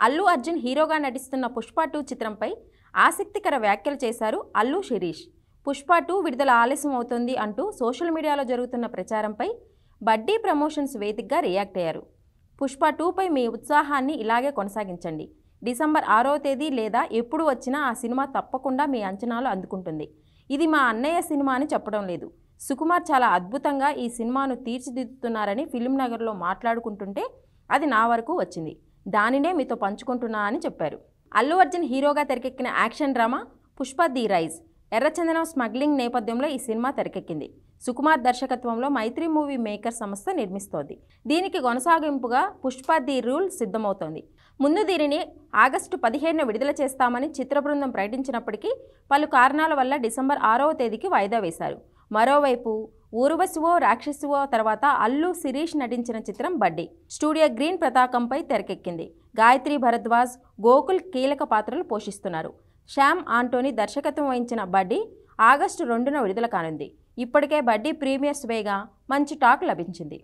అల్లు అర్జున్ హీరోగా నటిస్తున్న పుష్ప 2 చిత్రంపై ఆసక్తికర వ్యాఖ్యలు చేశారు అల్లు శిరీష్. పుష్ప 2 విడుదల ఆలస్యం అవుతోంది అంటూ సోషల్ మీడియాలో జరుగుతున్న ప్రచారంపై బడ్డీ ప్రమోషన్స్ వేదికగా రియాక్ట్ అయ్యారు. పుష్ప 2పై మీ ఉత్సాహాన్ని ఇలాగే కొనసాగించండి. డిసెంబర్ 6వ తేదీ లేదా ఎప్పుడు వచ్చినా ఆ సినిమా తప్పకుండా మీ అంచనాలు అందుకుంటుంది. ఇది మా అన్నయ్య సినిమా అని చెప్పడం లేదు. సుకుమార్ చాలా అద్భుతంగా ఈ సినిమాను తీర్చిదిద్దుతున్నారని ఫిల్మ్నగర్లో మాట్లాడుకుంటుంటే అది నా వరకు వచ్చింది. దానినే మీతో పంచుకుంటున్నా అని చెప్పారు. అల్లు అర్జున్ హీరోగా తెరకెక్కిన action drama Pushpa the rise. ఎర్రచందనం స్మగ్లింగ్ నేపథ్యంలో ఈ సినిమా తెరకెక్కింది. సుకుమార్ దర్శకత్వంలో మైత్రి మూవీ మేకర్ సంస్థ నిర్మిస్తోంది. దీనికి కొనసాగింపుగా పుష్ప ది రూల్ సిద్ధమవుతోంది. ముందు దీనిని ఆగస్టు 17న విడుదల చేస్తామని చిత్ర బృందం ప్రకటించినప్పటికీ పలు కారణాల వల్ల డిసెంబర్ 6వ తేదీకి వాయిదా వేశారు. మరోవైపు ఊర్వశివో రాక్షసివో తర్వాత అల్లు శిరీష్ నటించిన చిత్రం బడ్డీ స్టూడియో గ్రీన్ పతాకంపై తెరకెక్కింది. గాయత్రి భరద్వాజ్, గోకుల్ కీలక పాత్రలు పోషిస్తున్నారు. శ్యామ్ ఆంటోనీ దర్శకత్వం వహించిన బడ్డీ ఆగస్టు 2న విడుదల కానుంది. ఇప్పటికే బడ్డీ ప్రీమియర్స్ వేగా మంచి టాక్ లభించింది.